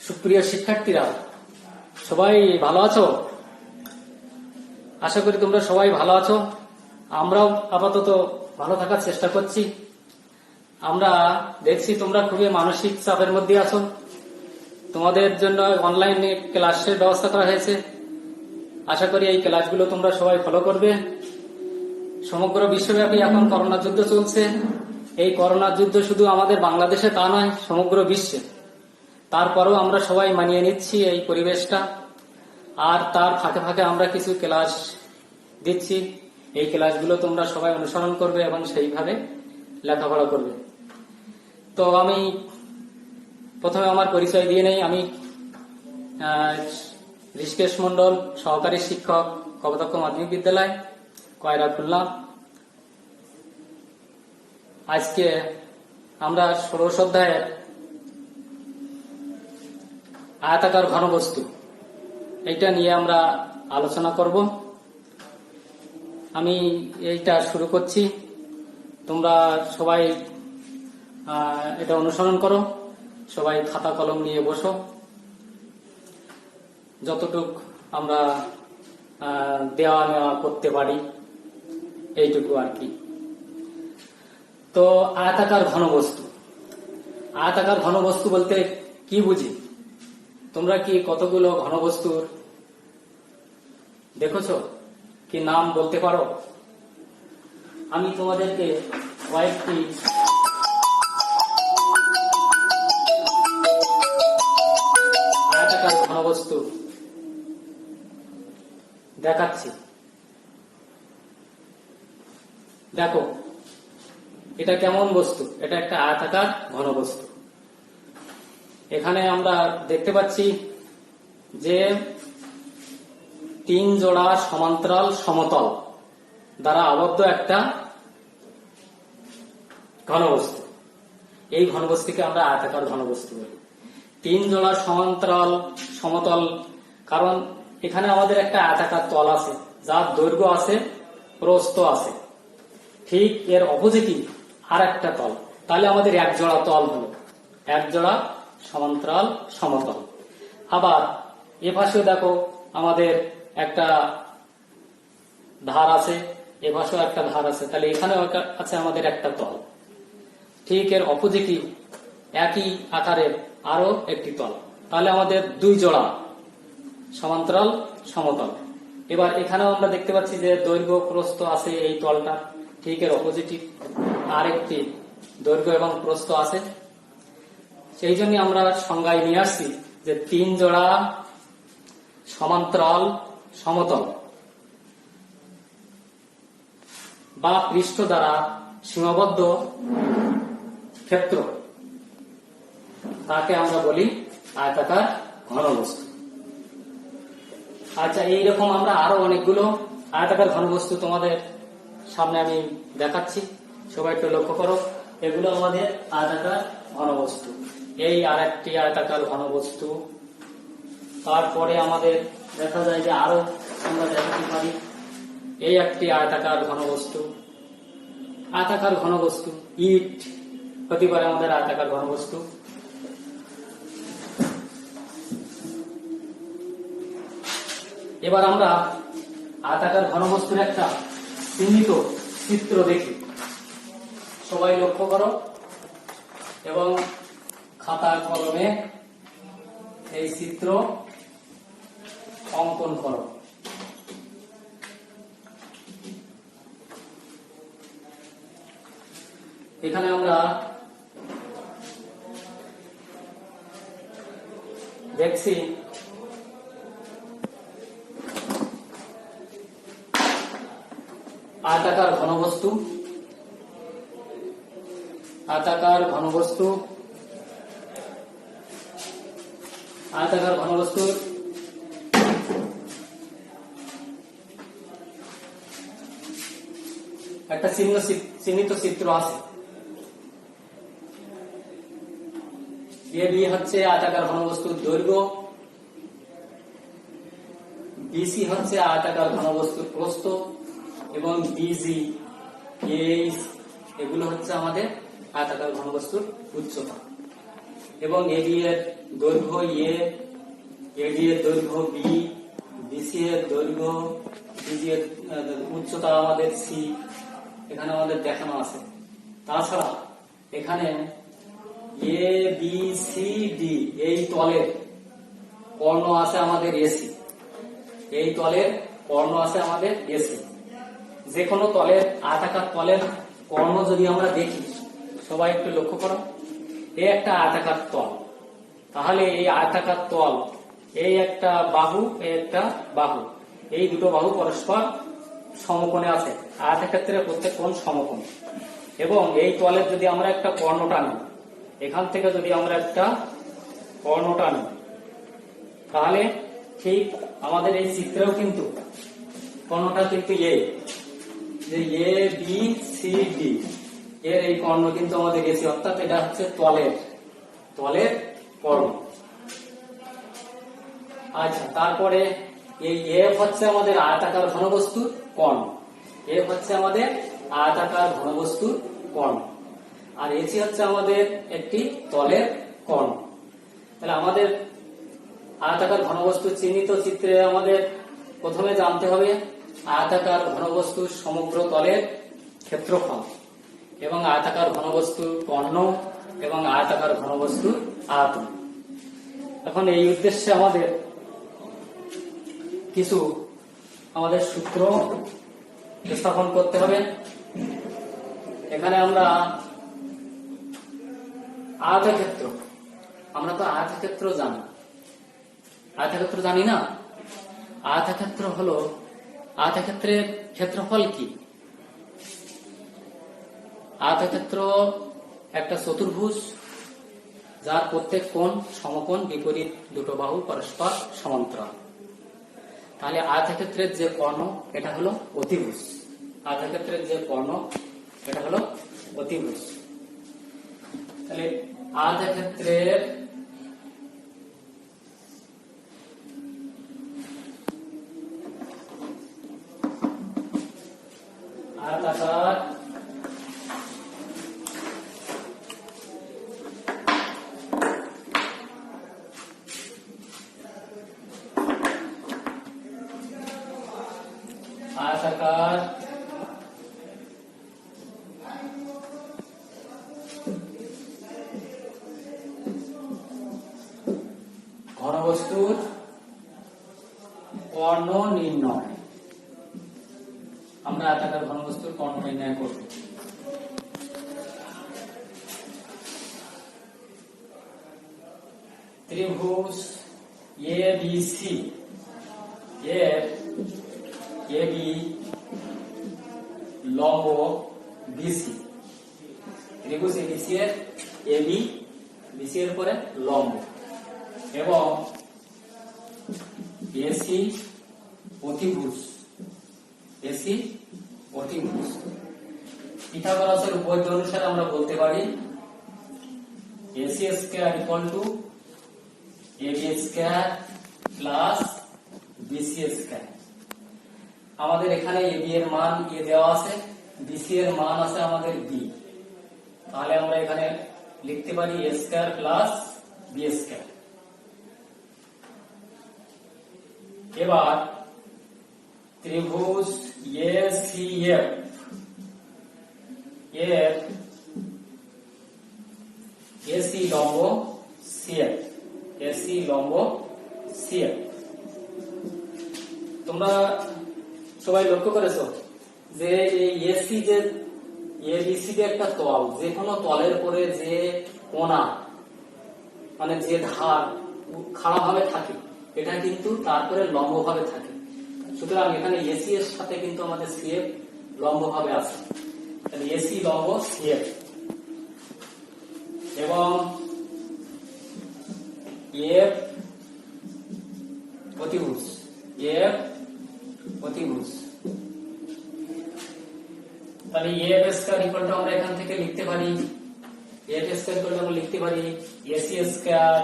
সুপ্রিয় শিক্ষার্থীরা, সবাই ভালো আছো? আশা করি তোমরা সবাই ভালো আছো। আমরাও আপাতত ভালো থাকার চেষ্টা করছি। আমরা দেখছি তোমরা খুবই মানসিক চাপের মধ্যে আছো। তোমাদের জন্য অনলাইনে ক্লাসের ব্যবস্থা করা হয়েছে। আশা করি এই ক্লাসগুলো তোমরা সবাই ফলো করবে। সমগ্র বিশ্বব্যাপী এখন করোনা যুদ্ধ চলছে। এই করোনা যুদ্ধ শুধু আমাদের বাংলাদেশে তা নয়, সমগ্র বিশ্বে। তারপরেও আমরা সবাই মানিয়ে নিচ্ছি এই পরিবেশটা। আর তার ফাঁকে ফাঁকে আমরা কিছু ক্লাস দিচ্ছি। এই ক্লাসগুলো তোমরা সবাই অনুসরণ করবে এবং সেইভাবে লেখাপড়া করবে। তো আমি প্রথমে আমার পরিচয় দিয়ে নেই। আমি ঋষিকেশ মন্ডল, সহকারী শিক্ষক, কপোতাক্ষ মাধ্যমিক বিদ্যালয়, কয়রা, খুলনা। আজকে আমরা ষোড়শ অধ্যায়ের আয়তাকার ঘনবস্তু এইটা নিয়ে আমরা আলোচনা করব। আমি এইটা শুরু করছি। তোমরা সবাই এটা অনুসরণ করো। সবাই খাতা কলম নিয়ে বসো। যতটুক আমরা দেওয়া নেওয়া করতে পারি এইটুকু আর কি। তো আয়তাকার ঘনবস্তু, আয়তাকার ঘনবস্তু বলতে কি বুঝি? তোমরা কি কতগুলো ঘনবস্তুর দেখেছো? কি নাম বলতে পারো? আমি তোমাদেরকে কয়েকটি আয়তাকার ঘনবস্তু দেখাচ্ছি। দেখো এটা কেমন বস্তু? এটা একটা আয়তাকার ঘনবস্তু। এখানে আমরা দেখতে পাচ্ছি যে 3 জোড়া সমান্তরাল সমতল দ্বারা আবদ্ধ একটা ঘনবস্তু। এই ঘনবস্তুকে আমরা আয়তাকার ঘনবস্তু বলি। 3 জোড়া সমান্তরাল সমতল, কারণ এখানে আমাদের একটা আয়তাকার তল আছে, যার দৈর্ঘ্য আছে, প্রস্থ আছে। ঠিক এর অপোজিটই আর একটা তল। তাহলে আমাদের এক জোড়া তল হলো, এক জোড়া সমান্তরাল সমতল। আবার এ পাশেও দেখো আমাদের একটা ধার আছে, এ পাশেও একটা ধার আছে। তাহলে এখানেও আছে আমাদের একটা তল। ঠিক এর অপোজিটই একই আকারের আরো একটি তল। তাহলে আমাদের 2 জোড়া সমান্তরাল সমতল। এবার এখানেও আমরা দেখতে পাচ্ছি যে দৈর্ঘ্য প্রস্থ আছে এই তলটা। ঠিক এর অপোজিটই আরেকটি দৈর্ঘ্য এবং প্রস্থ আছে। সেই জন্য আমরা সংজ্ঞায় নিয়ে আসছি যে 3 জোড়া সমান্তরাল সমতল বা পৃষ্ঠ দ্বারা সীমাবদ্ধ ক্ষেত্র, তাকে আমরা বলি আয়তাকার ঘনবস্তু। আচ্ছা, এইরকম আমরা আরো অনেকগুলো আয়তাকার ঘনবস্তু তোমাদের সামনে আমি দেখাচ্ছি। সবাই একটু লক্ষ্য করো। এগুলো আমাদের আয়তাকার ঘনবস্তু। এই আরেকটি আয়তাকার ঘনবস্তু। তারপরে আমাদের দেখা যায় যে আরো আমরা দেখাতে পারি এই একটি আয়তাকার ঘনবস্তু। আয়তাকার ঘনবস্তু ইট হতে পারে আমাদের আয়তাকার ঘনবস্তু। এবার আমরা আয়তাকার ঘনবস্তুর একটা চিহ্নিত চিত্র দেখি। সবাই লক্ষ্য করো এবং খাতা কলমে এই চিত্র অঙ্কন করো। এখানে আমরা দেখছি আয়তাকার ঘনবস্তু। আয়তাকার ঘনবস্তু, আয়তাকার ঘনবস্তুর একটা চিহ্নিত চিত্র আছে। এবি হচ্ছে আয়তাকার ঘনবস্তুর দৈর্ঘ্য, বিসি হচ্ছে আয়তাকার ঘনবস্তুর প্রস্থ এবং বিজি, এইচ এগুলো হচ্ছে আমাদের আয়তাকার ঘনবস্তুর উচ্চতা। এবং এবি এর দৈর্ঘ্য এডি এর দৈর্ঘ্য বি, বিসি এর দৈর্ঘ্য, বিজি এর উচ্চতা আমাদের সি, এখানে আমাদের দেখানো আছে। তাছাড়া এখানে এ বি সি ডি এই তলের কর্ণ আছে আমাদের এসি, এই তলের কর্ণ আছে আমাদের এসি। যে কোনো তলের আয়তাকার তলের কর্ণ যদি আমরা দেখি, সবাই একটু লক্ষ্য করো, এই একটা আয়তাকার তল, তাহলে এই আয়তাকার তল, এই একটা বাহু, এই একটা বাহু, এই দুটো বাহু পরস্পর সমকোণে আছে। আয়তক্ষেত্রের প্রত্যেক কোণ সমকোণ। এবং এই তলের যদি আমরা একটা কর্ণ টানি, এখান থেকে যদি আমরা একটা কর্ণ টানি, তাহলে ঠিক আমাদের এই চিত্রেও কিন্তু কর্ণটা কিন্তু এ বি সি ডি এর এই কর্ণ কিন্তু আমাদের এসি, অর্থাৎ এটা হচ্ছে তলের কর্ণ। আচ্ছা, তারপরে এই এফ হচ্ছে আমাদের আয়তাকার ঘনবস্তুর কর্ণ, এফ হচ্ছে আমাদের আয়তাকার ঘনবস্তুর কর্ণ, আর এসি হচ্ছে আমাদের একটি তলের কর্ণ। তাহলে আমাদের আয়তাকার ঘনবস্তু চিহ্নিত চিত্রে আমাদের প্রথমে জানতে হবে আয়তাকার ঘনবস্তুর সমগ্র তলের ক্ষেত্রফল এবং আয়তাকার ঘনবস্তুর কর্ণ এবং আয়তাকার ঘনবস্তুর আয়তন। এখন এই উদ্দেশ্যে আমাদের কিছু সূত্র স্থাপন করতে হবে। এখানে আমরা আয়তক্ষেত্র, আমরা তো আয়তক্ষেত্র জানি, আয়তক্ষেত্র জানি না। আয়তক্ষেত্র হলো, আয়তক্ষেত্রের ক্ষেত্রফল কি? আয়তক্ষেত্র একটা চতুর্ভুজ যার প্রত্যেক কোণ সমকোণ, বিপরীত দুটো বাহু পরস্পর সমান্তরাল। তাহলে আয়তক্ষেত্রের যে কর্ণ এটা হলো অতিভুজ, আয়তক্ষেত্রের যে কর্ণ এটা হলো অতিভুজ। তাহলে আয়তক্ষেত্রের আয়তাকার ঘনবস্তুর কর্ণ নির্ণয়, আমরা আয়তাকার ঘনবস্তুর কর্ণ নির্ণয় করব। ত্রিভুজ এ বি সি এর এবি লম্ব বিসি, ত্রিভুজ এবিসি এর এবি বিসি এর উপরে লম্ব, এবং এসি অতিভুজ, এসি অতিভুজ। পিথাগোরাসের উপপাদ্য অনুসারে আমরা বলতে পারি AC square equal to AB square plus BC square. আমাদের এখানে এবি এর মান এ দেওয়া আছে, বিসি এর মান আছে আমাদের বি, তাহলে আমরা এখানে লিখতে পারি এ স্কয়ার প্লাস বি স্কয়ার। এবার ত্রিভুজ এসিএফ এর এসি লম্ব সিএফ, এসি লম্ব সিএফ। তোমরা সবাই লক্ষ্য করেছো যে এই এসি যে এবিসি যে একটা তল, যে কোনো তলের পরে যে কোণা মানে যে ধার খাড়া ভাবে থাকে এটা কিন্তু তারপরে লম্ব ভাবে থাকে। সুতরাং এখানে এসি এর সাথে কিন্তু আমাদের সিএফ লম্ব ভাবে আছে, তাহলে এসি লম্ব সিএফ। এবং এফ অতিভুজ, এফ অতিভুজ। তাহলে এফ স্কয়ার ইকুয়াল টু আমরা এখান থেকে লিখতে পারি, এফ স্কয়ার ইকুয়াল টু আমরা লিখতে পারি AC square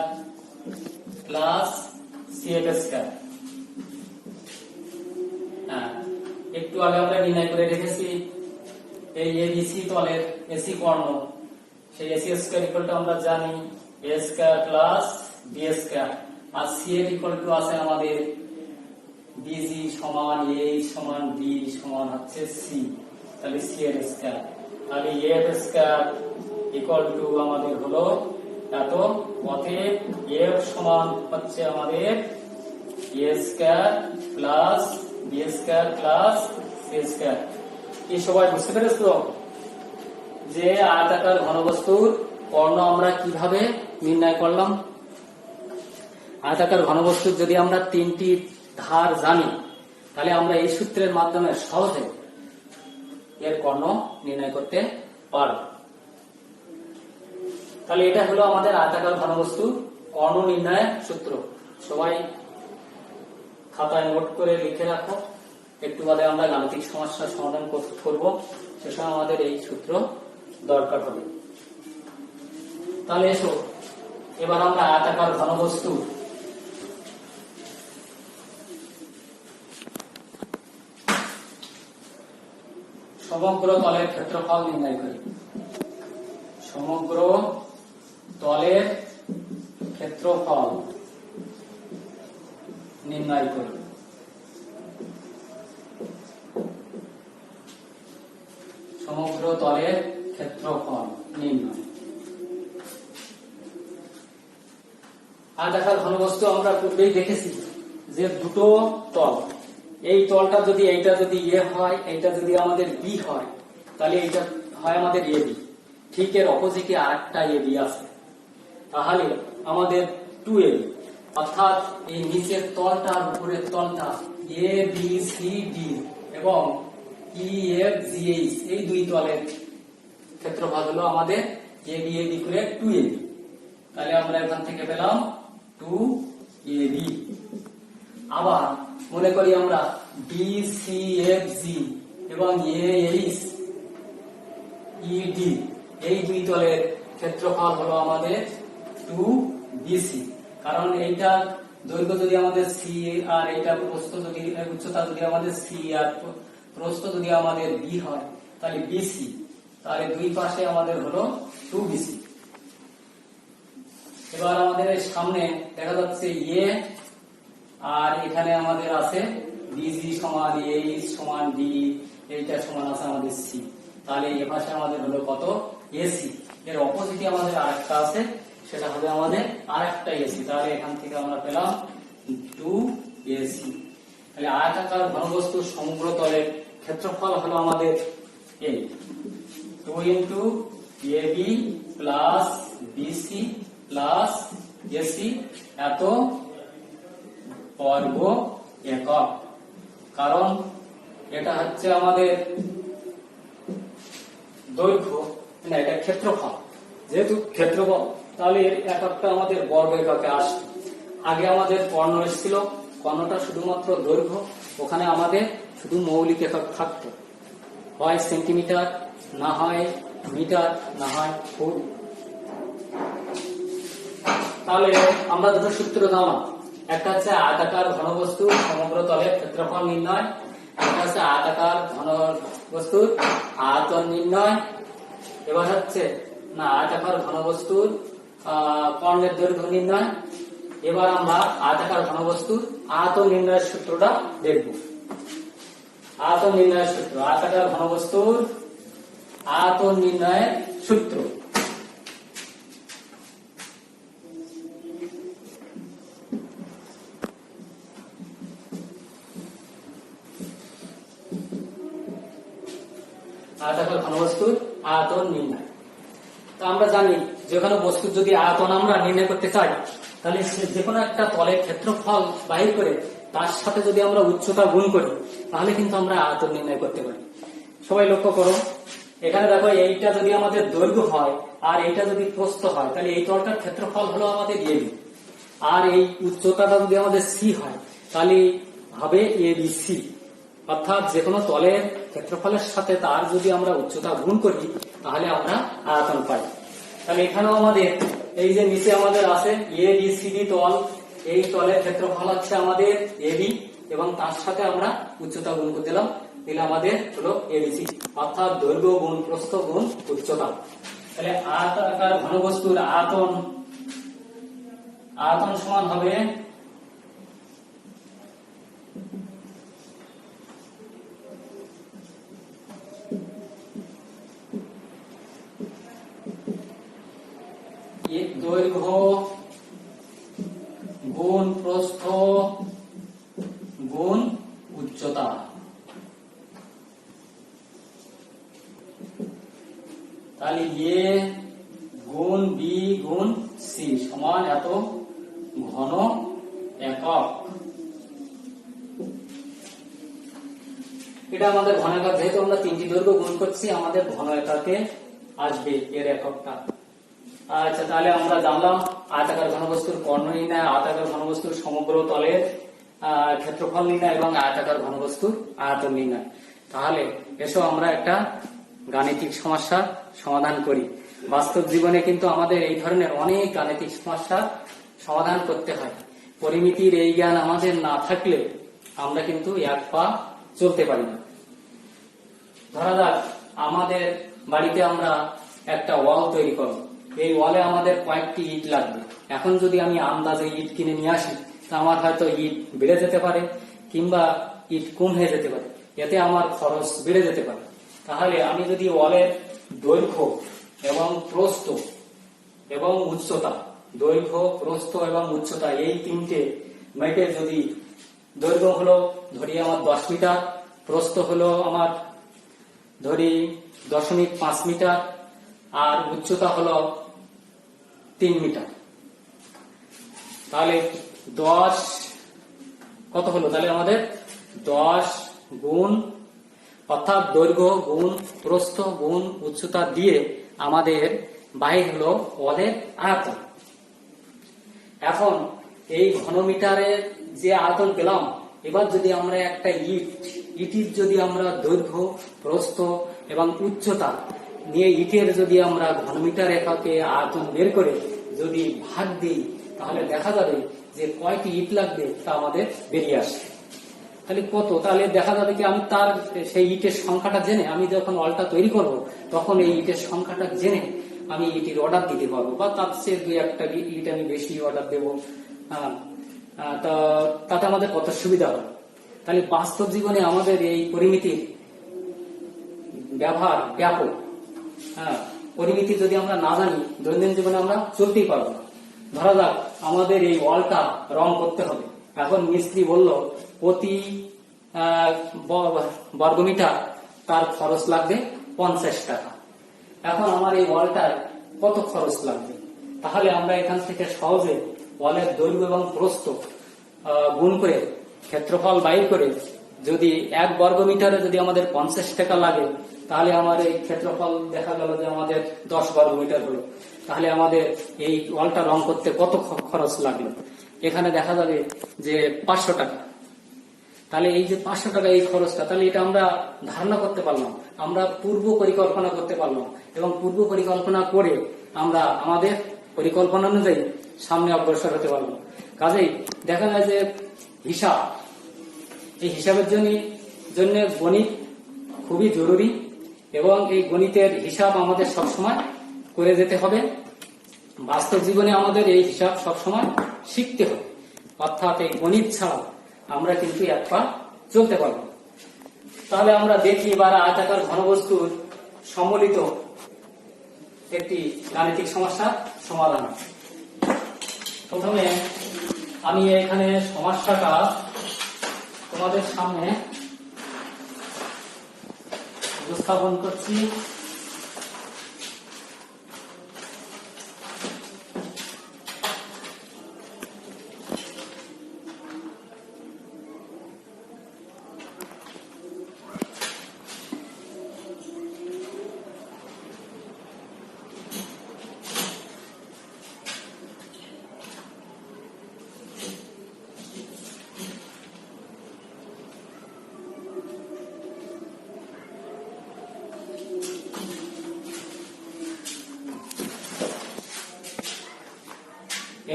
plus CF square. হ্যাঁ, একটু আগে আমরা নির্ণয় করে রেখেছি এই এবিসি তলের এসি কর্ণ, সেই এসি স্কয়ার ইকুয়াল টু আমরা জানি এ স্কয়ার প্লাস বি স্কয়ার, আর সি এর ইকুয়াল টু আছে আমাদের বিজি সমান এ সমান বি সমান হচ্ছে সি, তাহলে সি এর স্কয়ার, তাহলে এফ স্কয়ার ইকুয়াল টু আমাদের হলো এত, অতএব এফ সমান হচ্ছে আমাদের A square plus B square plus C square. কি সবাই বুঝতে পেরেছো যে আয়তাকার ঘনবস্তুর কর্ণ আমরা কিভাবে নির্ণয় করলাম? আয়তাকার ঘনবস্তুর যদি আমরা তিনটি ধার জানি তাহলে আমরা এই সূত্রের মাধ্যমে সহজে এর কর্ণ নির্ণয় করতে পারব। তাহলে এটা হলো আমাদের আয়তাকার ঘনবস্তু কর্ণ নির্ণয়ের সূত্র। সবাই খাতায় নোট করে লিখে রাখো, একটু বাদে আমরা গাণিতিক সমস্যার সমাধান করব, সে সময় আমাদের এই সূত্র দরকার হবে। তাহলে এসো এবার আমরা আয়তাকার ঘনবস্তু সমগ্র তলের ক্ষেত্রফল নির্ণয় করি। সমগ্র তলের ক্ষেত্রফল নির্ণয় করি। সমগ্র তলের ক্ষেত্রফল নির্ণয়। আয়তাকার ঘনবস্তু আমরা পূর্বেই দেখেছি যে দুটো তল, এই তলটা যদি এইটা যদি এ হয়, এইটা যদি আমাদের বি হয়, তাহলে এইটা হয় আমাদের এ বি। ঠিক এর অপোজিটে আরেকটা এ বি আছে, তাহলে আমাদের 2ab, অর্থাৎ এই নিচের তলটা আর উপরের তলটা এ বি সি ডি এবং ই এফ জি এইচ, এই দুই তলের ক্ষেত্রফল হলো আমাদের এ বি করে 2ab। তাহলে আমরা এখান থেকে পেলাম 2ab। আবার মনে করি আমরা বি সি এফ জি এবং এ এইচ ই ডি, এই দুই তলের ক্ষেত্রফল হলো আমাদের 2bc। কারণ এইটা দৈর্ঘ্য যদি আমাদের সি আর এইটা প্রস্থ যদি উচ্চতা যদি আমাদের সি আর প্রস্থ যদি আমাদের বি হয় তাহলে বিসি, তাহলে দুই পাশে আমাদের হলো 2bc। এবার আমাদের সামনে দেখা যাচ্ছে এ আর এখানে আমাদের আছে বিজি সমান এইচ সমান ডি, এইটা সমান আছে আমাদের সি, তাহলে এ পাশে আমাদের হলো কত এসি। এর অপোজিটে আমাদের আরেকটা আছে, সেটা হবে আমাদের আরেকটা এসি, তাহলে এখান থেকে আমরা পেলাম 2ac। তাহলে আয়তাকার ঘনবস্তুর সমগ্র তলের ক্ষেত্রফল হলো আমাদের এই 2 into ab plus BC plus AC এত বর্গ একক। কারণ এটা হচ্ছে আমাদের দৈর্ঘ্য, না এটা ক্ষেত্রফল, যেহেতু ক্ষেত্রফল তাহলে এর এককটা আমাদের বর্গ এককে আসবে। আগে আমাদের কর্ণ এসেছিল, কর্ণটা শুধুমাত্র দৈর্ঘ্য, ওখানে আমাদের শুধু মৌলিক একক থাকতো, হয় সেন্টিমিটার, না হয় মিটার, না হয় ফুট। তাহলে আমরা দুটো সূত্র জানলাম, একটা হচ্ছে আয়তাকার ঘনবস্তুর সমগ্র তলের ক্ষেত্রফল নির্ণয়, একটা হচ্ছে আয়তাকার ঘনবস্তুর আয়তন নির্ণয়। এবার হচ্ছে না আয়তাকার ঘনবস্তুর কর্ণের দৈর্ঘ্য নির্ণয়। এবার আমরা আয়তাকার ঘনবস্তুর আয়তন নির্ণয়ের সূত্রটা দেখব। আয়তন নির্ণয়ের সূত্র, আয়তাকার ঘনবস্তুর আয়তন নির্ণয়ের সূত্র। আয়তাকার ঘনবস্তুর আয়তন নির্ণয়। তা আমরা জানি যে কোনো বস্তুর যদি আয়তন আমরা নির্ণয় করতে চাই তাহলে যে কোনো একটা তলের ক্ষেত্রফল বাহির করে তার সাথে যদি আমরা উচ্চতা গুণ করি তাহলে কিন্তু আমরা আয়তন নির্ণয় করতে পারি। সবাই লক্ষ্য করো, এখানে দেখো এইটা যদি আমাদের দৈর্ঘ্য হয় আর এইটা যদি প্রস্থ হয় তাহলে এই তলটার ক্ষেত্রফল হলো আমাদের এবি, আর এই উচ্চতাটা যদি আমাদের সি হয় তাহলে হবে এবিসি। অর্থাৎ যে কোনো তলের ক্ষেত্রফলের সাথে তার যদি আমরা উচ্চতা গুণ করি তাহলে আমরা আয়তন পাই। তাহলে এখানেও আমাদের এই যে নিচে আমাদের আছে এ বি সি ডি তল, এই তলের ক্ষেত্রফল হচ্ছে আমাদের এবি এবং তার সাথে আমরা উচ্চতা গুণ করে দিলাম, দিলে আমাদের হলো এবিসি, অর্থাৎ দৈর্ঘ্য গুণ প্রস্থ গুণ উচ্চতা। তাহলে আয়তাকার ঘনবস্তুর আয়তন আয়তন সমান হবে দৈর্ঘ্য গুণ প্রস্থ গুণ উচ্চতা। তাহলে এ গুণ বি গুণ সি সমান এত ঘন একক। এটা আমাদের ঘন একক, যেহেতু আমরা তিনটি দৈর্ঘ্য গুণ করছি আমাদের ঘন এককে আসবে এর এককটা। আচ্ছা, তাহলে আমরা জানলাম আয়তাকার ঘনবস্তুর কর্ণ নির্ণয়, আয়তাকার ঘনবস্তুর সমগ্র তলের ক্ষেত্রফল নির্ণয় এবং আয়তাকার ঘনবস্তুর আয়তন নির্ণয়। তাহলে এসো আমরা একটা গাণিতিক সমস্যার সমাধান করি। বাস্তব জীবনে কিন্তু আমাদের এই ধরনের অনেক গাণিতিক সমস্যার সমাধান করতে হয়। পরিমিতির এই জ্ঞান আমাদের না থাকলে আমরা কিন্তু এক পা চলতে পারি না। ধরা যাক আমাদের বাড়িতে আমরা একটা ওয়াল তৈরি করব, এই ওয়ালে আমাদের কয়েকটি ইট লাগবে। এখন যদি আমি আন্দাজে ইট কিনে নিয়ে আসি তা আমার হয়তো ইট বেড়ে যেতে পারে কিংবা ইট কম হয়ে যেতে পারে, এতে আমার খরচ বেড়ে যেতে পারে। তাহলে আমি যদি ওয়ালের দৈর্ঘ্য এবং প্রস্থ এবং উচ্চতা, দৈর্ঘ্য প্রস্থ এবং উচ্চতা এই তিনটে মেপে, যদি দৈর্ঘ্য হলো ধরি আমার 10 মিটার, প্রস্থ হলো আমার ধরি 0.5 মিটার, আর উচ্চতা হলো 3 মিটার, তাহলে 10 কত হলো? তাহলে আমাদের 10 গুণ, অর্থাৎ দৈর্ঘ্য গুণ প্রস্থ গুণ উচ্চতা দিয়ে আমাদের বাহির হলো ওয়ালের আয়তন। এখন এই ঘনমিটারের যে আয়তন পেলাম, এবার যদি আমরা একটা ইটের যদি আমরা দৈর্ঘ্য প্রস্থ এবং উচ্চতা নিয়ে ইটের যদি আমরা ঘনমিটার এককে আয়তন বের করে যদি ভাগ দিই, তাহলে দেখা যাবে যে কয়টি ইট লাগবে তা আমাদের বেরিয়ে আসে। তাহলে কত? তাহলে দেখা যাবে কি আমি তার সেই ইটের সংখ্যাটা জেনে আমি যখন ওয়ালটা তৈরি করব তখন এই ইটের সংখ্যাটা জেনে আমি ইটের অর্ডার দিতে পারবো, বা তার চেয়ে 2-1টা ইট আমি বেশি অর্ডার দেবো। তাতে আমাদের কত সুবিধা হবে। তাহলে বাস্তব জীবনে আমাদের এই পরিমিতির ব্যবহার ব্যাপক। পরিমিতি যদি আমরা না জানি দৈনন্দিন জীবনে আমরা চলতেই পারবো না। ধরা যাক আমাদের এই ওয়ালটা রং করতে হবে। এখন মিস্ত্রি বলল প্রতি বর্গমিটার তার খরচ লাগবে 50 টাকা। এখন আমার এই ওয়ালটার কত খরচ লাগবে? তাহলে আমরা এখান থেকে সহজে ওয়ালের দৈর্ঘ্য এবং প্রস্থ গুণ করে ক্ষেত্রফল বাইর করে, যদি 1 বর্গমিটারে যদি আমাদের 50 টাকা লাগে, তাহলে আমার এই ক্ষেত্রফল দেখা গেল যে আমাদের 10 বর্গমিটার হলো। তাহলে আমাদের এই ওয়ালটা রং করতে কত খরচ লাগলো? এখানে দেখা যাবে যে 500 টাকা। তাহলে এই যে 500 টাকা এই খরচটা, তাহলে এটা আমরা ধারণা করতে পারলাম, আমরা পূর্ব পরিকল্পনা করতে পারলাম, এবং পূর্ব পরিকল্পনা করে আমরা আমাদের পরিকল্পনা অনুযায়ী সামনে অগ্রসর হতে পারলাম। কাজেই দেখা যায় যে হিসাব, এই হিসাবের জন্য গণিত খুবই জরুরি, এবং এই গণিতের হিসাব আমাদের সবসময় করে যেতে হবে। বাস্তব জীবনে আমাদের এই হিসাব সবসময় শিখতে হবে, অর্থাৎ এই গণিত ছাড়া আমরা কিন্তু এক পা চলতে পারব। তাহলে আমরা দেখি এবার আয়তাকার ঘনবস্তুর সম্মিলিত একটি গাণিতিক সমস্যার সমাধান। প্রথমে আমি এখানে সমস্যাটা তোমাদের সামনে উপস্থাপন করছি।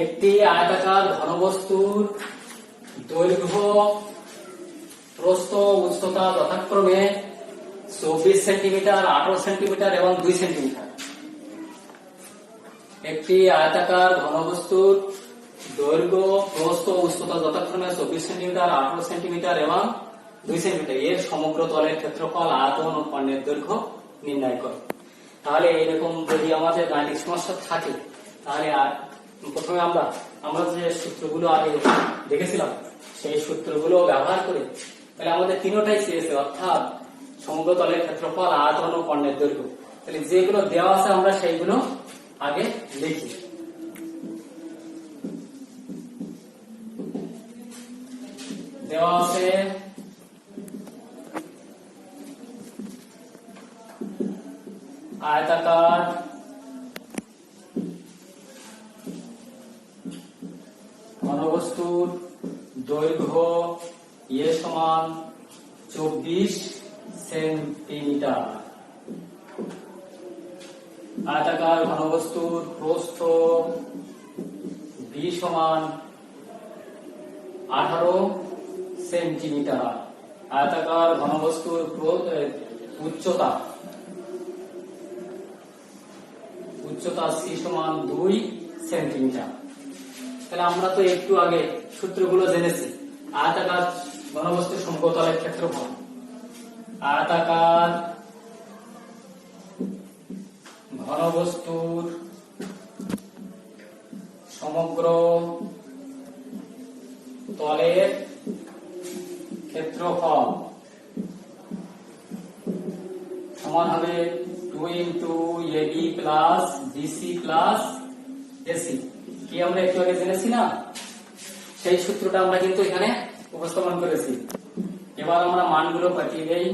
একটি আয়তাকার ঘনবস্তুর দৈর্ঘ্য প্রস্থ উচ্চতা যথাক্রমে 24 সেন্টিমিটার 18 সেন্টিমিটার এবং 2 সেন্টিমিটার। একটি আয়তাকার ঘনবস্তুর দৈর্ঘ্য, প্রস্থ, উচ্চতা যথাক্রমে 24 সেন্টিমিটার, 18 সেন্টিমিটার এবং 2 সেন্টিমিটার এর সমগ্র তলের ক্ষেত্রফল, আয়তন ও কর্ণের দৈর্ঘ্য নির্ণয় করো। তাহলে এরকম যদি আমাদের গাণিতিক সমস্যা থাকে তাহলে প্রথমে আমরা যে সূত্রগুলো আগে দেখেছিলাম সেই সূত্রগুলো ব্যবহার করে তাহলে আমাদের তিনটাই চেয়েছে, অর্থাৎ সমগ্র তলের ক্ষেত্রফল, আয়তন ও কর্ণের দৈর্ঘ্য। তাহলে যেগুলো দেওয়া আছে আমরা সেইগুলো আগে লিখি। দেওয়া আছে আয়তাকার ঘনবস্তুর দৈর্ঘ্য এ সমান 24 সেন্টিমিটার, আয়তাকার ঘনবস্তুর প্রস্থ বি সমান 18 সেন্টিমিটার, আয়তাকার ঘনবস্তুর উচ্চতা সি সমান 2 সেন্টিমিটার। তাহলে আমরা তো একটু আগে সূত্রগুলো জেনেছি। আয়তাকার ঘনবস্তুর সমতলের ক্ষেত্রফল, আয়তাকার ঘনবস্তুর সমগ্র তলের ক্ষেত্রফল সমান হবে 2 into AB plus BC plus AC. কি আমরা একটু আগে জেনেছি না, সেই সূত্রটা আমরা কিন্তু এখানে উপস্থাপন করেছি। এবার আমরা মানগুলো পাঠিয়ে দেই।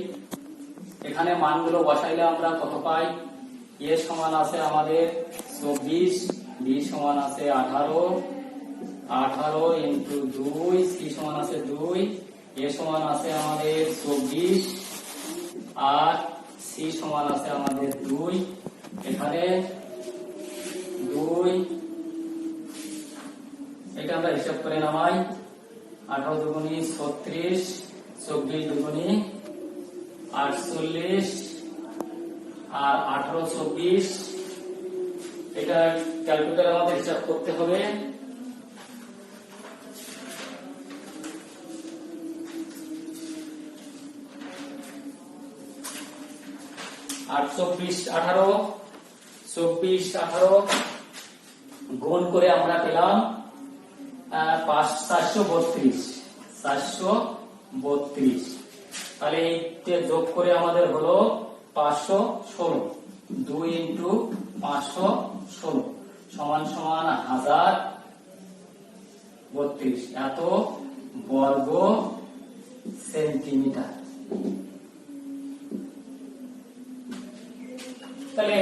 এখানে মানগুলো বসাইলে আমরা কত পাই? এ সমান আছে আমাদের 24, বি সমান আছে 18 ইন্টু 2, সি সমান আছে 2, এ সমান আছে আমাদের 24 আর সি সমান আছে আমাদের 2। এখানে 2, এটা আমরা হিসাব করে নামাই। 18 দুগুণী 36, 24 দুগুণী 48 আর 18 24, এটা ক্যালকুলেটর আমাদের হিসাব করতে হবে। 18 গুণ করে আমরা পেলাম 432। তাহলে এইতে যোগ করে আমাদের হলো 516। 2 ইন্টু 516 সমান সমান 1032 এত বর্গ সেন্টিমিটার।